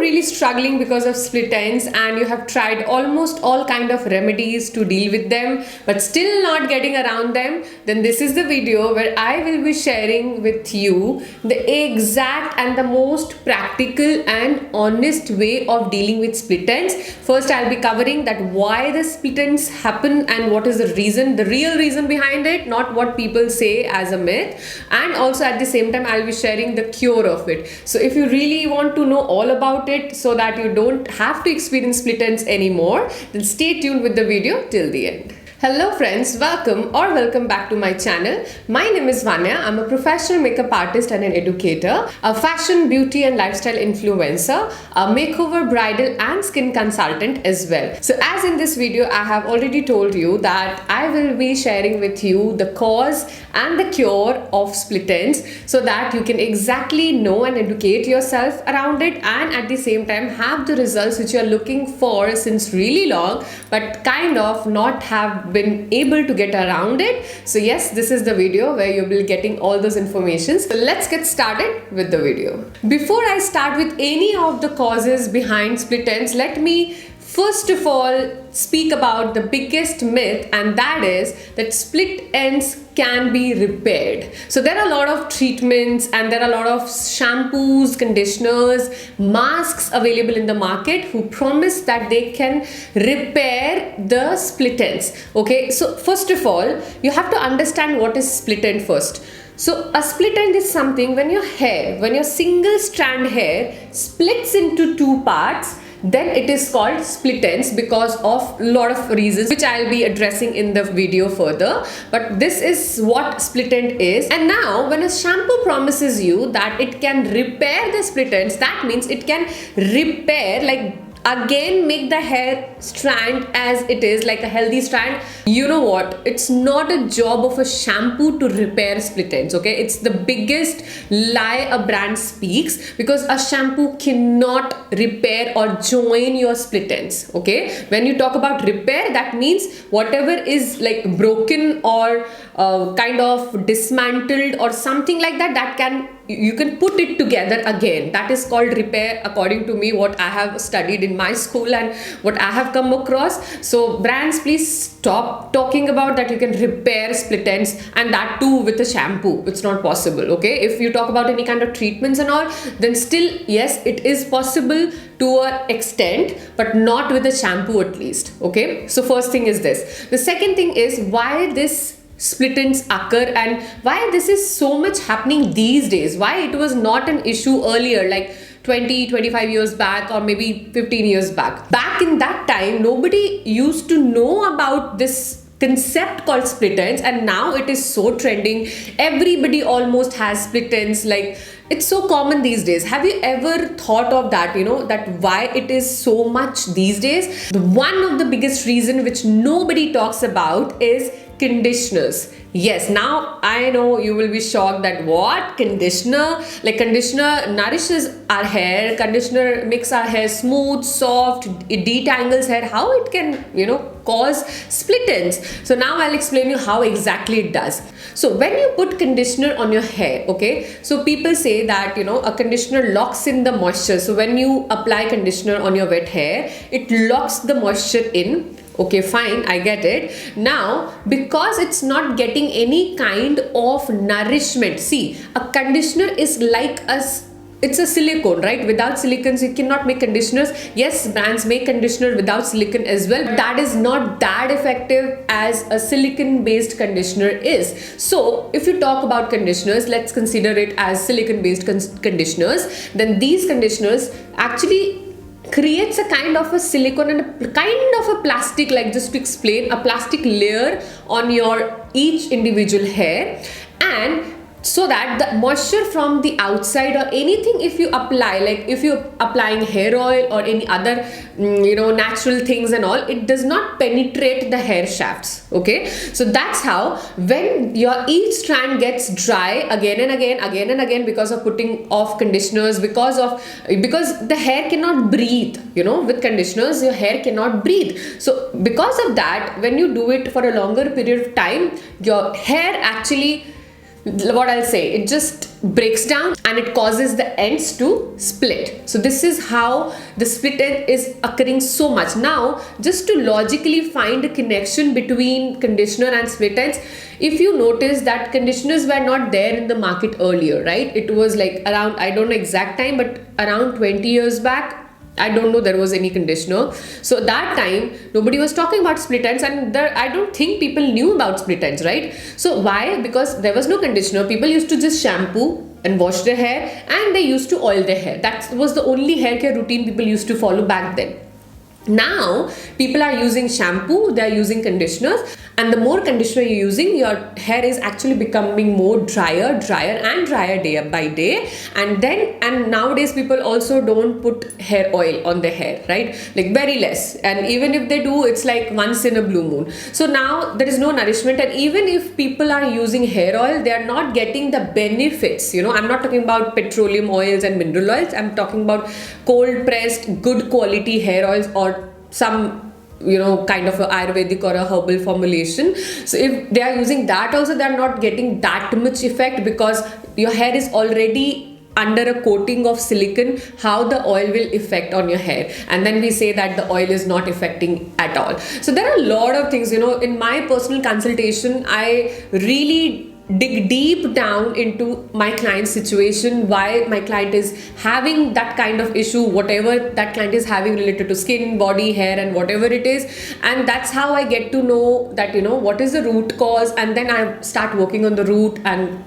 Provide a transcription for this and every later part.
really struggling because of split ends and you have tried almost all kind of remedies to deal with them but still not getting around them, then this is the video where I will be sharing with you the exact and the most practical and honest way of dealing with split ends. First, I'll be covering that why the split ends happen and what is the reason, the real reason behind it, not what people say as a myth. And also at the same time, I'll be sharing the cure of it. So if you really want to know all about it so that you don't have to experience split ends anymore, then stay tuned with the video till the end. Hello friends, welcome back to my channel. My name is Vanya. I'm a professional makeup artist and an educator, a fashion, beauty and lifestyle influencer, a makeover, bridal and skin consultant as well. So as in this video, I have already told you that I will be sharing with you the cause and the cure of split ends so that you can exactly know and educate yourself around it and at the same time have the results which you are looking for since really long but kind of not have been able to get around it. So yes, this is the video where you'll be getting all those informations. So let's get started with the video. Before I start with any of the causes behind split ends, let me first of all speak about the biggest myth, and that is that split ends can be repaired. So there are a lot of treatments and there are a lot of shampoos, conditioners, masks available in the market who promise that they can repair the split ends. Okay, so first of all, you have to understand what is split end first. So a split end is something when your single strand hair splits into two parts, then it is called split ends because of a lot of reasons which I'll be addressing in the video further. But this is what split end is. And now when a shampoo promises you that it can repair the split ends, that means it can repair, like again make the hair strand as it is, like a healthy strand. You know what, it's not a job of a shampoo to repair split ends. Okay, it's the biggest lie a brand speaks because a shampoo cannot repair or join your split ends. Okay, when you talk about repair, that means whatever is like broken or kind of dismantled or something like that, you can put it together again. That is called repair according to me, what I have studied in my school and what I have come across. So brands, please stop talking about that you can repair split ends, and that too with a shampoo. It's not possible. Okay, if you talk about any kind of treatments and all, then still yes, it is possible to an extent, but not with a shampoo at least. Okay, so first thing is this. The second thing is why this split ends occur and why this is so much happening these days, why it was not an issue earlier, like 20-25 years back or maybe 15 years back. Back in that time, nobody used to know about this concept called split ends, and now it is so trending. Everybody almost has split ends, like it's so common these days. Have you ever thought of that, that why it is so much these days? One of the biggest reason which nobody talks about is conditioners. Yes, now I know you will be shocked that what? Conditioner? Like conditioner nourishes our hair, conditioner makes our hair smooth, soft, it detangles hair. How it can, cause split ends? So now I'll explain you how exactly it does. So when you put conditioner on your hair, okay, so people say that, a conditioner locks in the moisture. So when you apply conditioner on your wet hair, it locks the moisture in. Okay, fine, I get it. Now, because it's not getting any kind of nourishment, see, a conditioner is like it's a silicone, right? Without silicones, you cannot make conditioners. Yes, brands make conditioner without silicone as well, but that is not that effective as a silicone-based conditioner is. So, if you talk about conditioners, let's consider it as silicone-based conditioners. Then these conditioners actually creates a kind of a silicone and a kind of a plastic, like just to explain, a plastic layer on your each individual hair, and so that the moisture from the outside or anything, if you apply, like if you're applying hair oil or any other natural things and all, it does not penetrate the hair shafts. Okay, so that's how when your each strand gets dry again and again because of putting off conditioners, because the hair cannot breathe, with conditioners your hair cannot breathe. So because of that, when you do it for a longer period of time, your hair actually what I'll say, it just breaks down and it causes the ends to split. So this is how the split end is occurring so much. Now, just to logically find a connection between conditioner and split ends, if you notice that conditioners were not there in the market earlier, right? It was like around, I don't know exact time, but around 20 years back, I don't know there was any conditioner. So that time nobody was talking about split ends, and I don't think people knew about split ends, right? So why? Because there was no conditioner. People used to just shampoo and wash their hair, and they used to oil their hair. That was the only hair care routine people used to follow back then. Now people are using shampoo, they are using conditioners, and the more conditioner you're using, your hair is actually becoming more drier day by day. And nowadays people also don't put hair oil on their hair, right? Like very less, and even if they do, it's like once in a blue moon. So now there is no nourishment, and even if people are using hair oil, they are not getting the benefits. I'm not talking about petroleum oils and mineral oils, I'm talking about cold pressed good quality hair oils, or some kind of a Ayurvedic or a herbal formulation. So if they are using that also, they are not getting that much effect, because your hair is already under a coating of silicone. How the oil will affect on your hair, and then we say that the oil is not affecting at all. So there are a lot of things, in my personal consultation, I really dig deep down into my client's situation, why my client is having that kind of issue, whatever that client is having related to skin, body, hair, and whatever it is. And that's how I get to know that what is the root cause, and then I start working on the root, and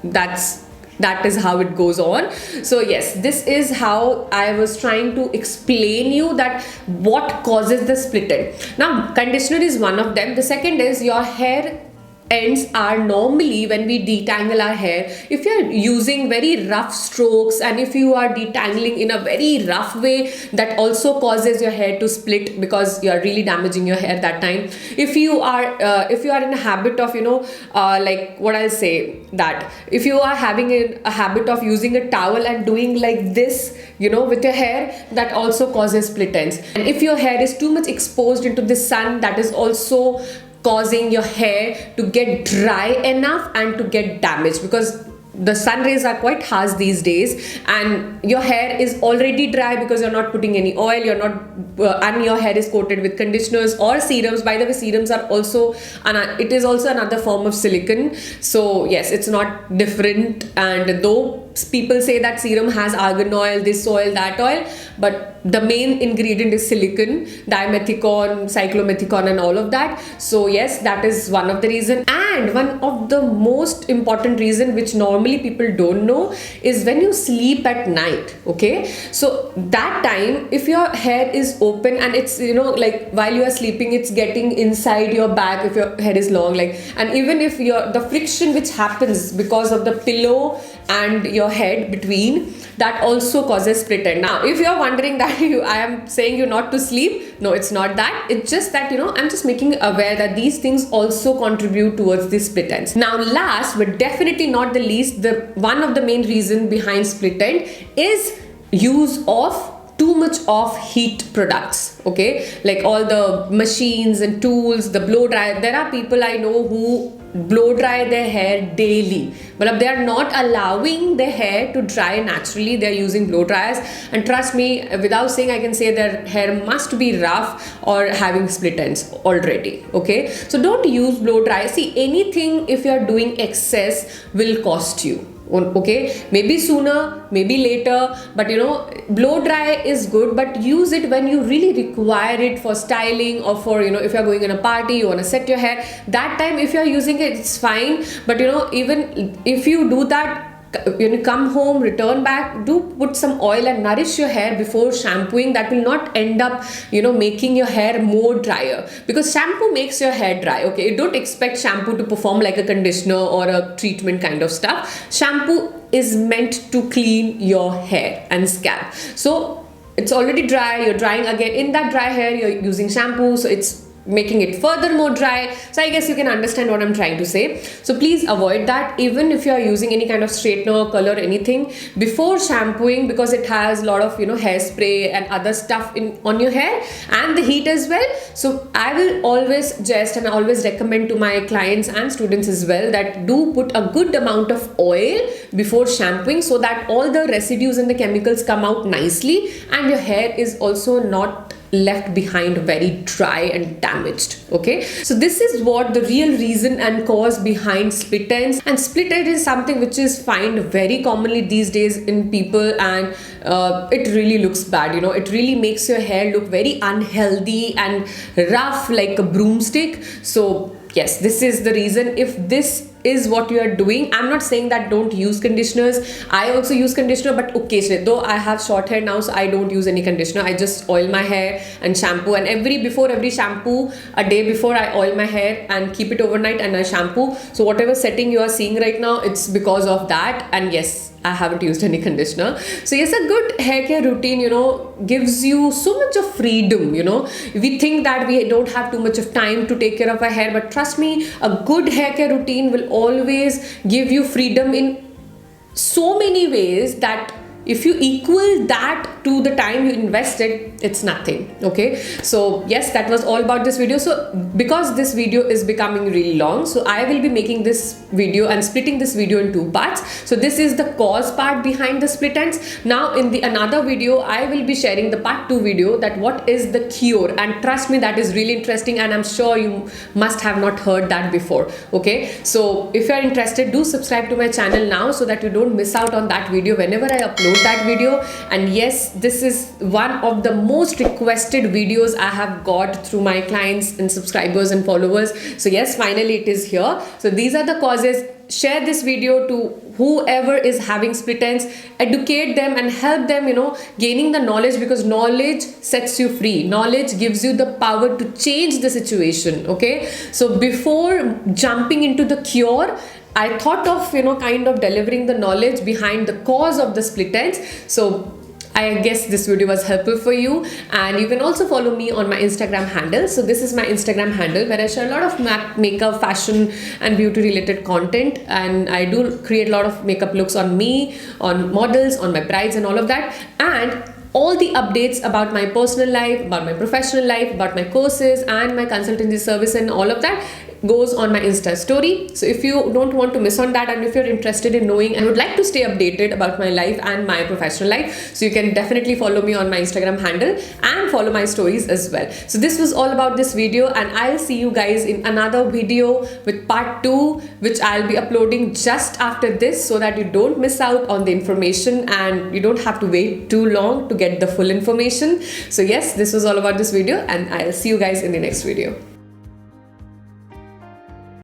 that is how it goes on. So yes, this is how I was trying to explain you that what causes the split end. Now conditioner is one of them. The second is your hair ends are normally, when we detangle our hair, if you're using very rough strokes, and if you are detangling in a very rough way, that also causes your hair to split, because you're really damaging your hair that time. If you are in a habit of like what I'll say, that if you are having a habit of using a towel and doing like this with your hair, that also causes split ends. And if your hair is too much exposed into the sun, that is also causing your hair to get dry enough and to get damaged, because the sun rays are quite harsh these days, and your hair is already dry because you're not putting any oil, and your hair is coated with conditioners or serums. By the way, serums are also it is also another form of silicone. So yes, it's not different. And though people say that serum has argan oil, this oil, that oil, but the main ingredient is silicone, dimethicone, cyclomethicone, and all of that. So yes, that is one of the reason. And one of the most important reason, which normally people don't know, is when you sleep at night. Okay, so that time, if your hair is open and it's like while you are sleeping, it's getting inside your back if your hair is long, and even if the friction which happens because of the pillow and your head between, that also causes split end. Now if you're wondering that I am saying you not to sleep, no, it's not that. It's just that I'm just making you aware that these things also contribute towards the split ends. Now last but definitely not the least, the one of the main reason behind split end is use of too much of heat products. Okay, like all the machines and tools, the blow dryer. There are people I know who blow dry their hair daily, but they are not allowing their hair to dry naturally. They are using blow dryers, and trust me, without saying, I can say their hair must be rough or having split ends already. Okay, so don't use blow dry. See, anything if you are doing excess will cost you. Okay, maybe sooner, maybe later, but blow dry is good, but use it when you really require it for styling, or for if you're going in a party, you want to set your hair. That time if you're using it, it's fine. But even if you do that, when you come home, return back, do put some oil and nourish your hair before shampooing. That will not end up making your hair more drier, because shampoo makes your hair dry. Okay, you don't expect shampoo to perform like a conditioner or a treatment kind of stuff. Shampoo is meant to clean your hair and scalp. So it's already dry, you're drying again. In that dry hair, you're using shampoo, so it's making it further more dry. So I guess you can understand what I'm trying to say. So please avoid that, even if you are using any kind of straightener, color, anything, before shampooing, because it has a lot of hairspray and other stuff on your hair and the heat as well. So I will always suggest and I always recommend to my clients and students as well that do put a good amount of oil before shampooing, so that all the residues and the chemicals come out nicely and your hair is also not left behind very dry and damaged. Okay, so this is what the real reason and cause behind split ends. And split end is something which is found very commonly these days in people, and it really looks bad. It really makes your hair look very unhealthy and rough like a broomstick. So yes, this is the reason. If this is what you are doing, I'm not saying that don't use conditioners. I also use conditioner, but occasionally, though I have short hair now, so I don't use any conditioner. I just oil my hair and shampoo, and before every shampoo, a day before, I oil my hair and keep it overnight and I shampoo. So whatever setting you are seeing right now, it's because of that. And yes, I haven't used any conditioner. So yes, a good hair care routine, gives you so much of freedom. We think that we don't have too much of time to take care of our hair, but trust me, a good hair care routine will always give you freedom in so many ways that if you equal that to the time you invested, it's nothing. Okay, so yes, that was all about this video. So because this video is becoming really long, so I will be making this video and splitting this video in 2 parts. So this is the cause part behind the split ends. Now in the another video, I will be sharing the part 2 video, that what is the cure. And trust me, that is really interesting, and I'm sure you must have not heard that before. Okay, so if you are interested, do subscribe to my channel now so that you don't miss out on that video whenever I upload that video. And yes, this is one of the most requested videos I have got through my clients and subscribers and followers. So yes, finally it is here. So these are the causes. Share this video to whoever is having split ends, educate them and help them, gaining the knowledge, because knowledge sets you free. Knowledge gives you the power to change the situation. Okay, so before jumping into the cure, I thought of, kind of delivering the knowledge behind the cause of the split ends. So I guess this video was helpful for you, and you can also follow me on my Instagram handle. So this is my Instagram handle where I share a lot of makeup, fashion and beauty related content, and I do create a lot of makeup looks on me, on models, on my brides and all of that, and all the updates about my personal life, about my professional life, about my courses and my consultancy service and all of that goes on my Insta story. So if you don't want to miss on that, and if you're interested in knowing and would like to stay updated about my life and my professional life, so you can definitely follow me on my Instagram handle and follow my stories as well. So this was all about this video, and I'll see you guys in another video with part 2, which I'll be uploading just after this, so that you don't miss out on the information and you don't have to wait too long to get the full information. So yes, this was all about this video, and I'll see you guys in the next video.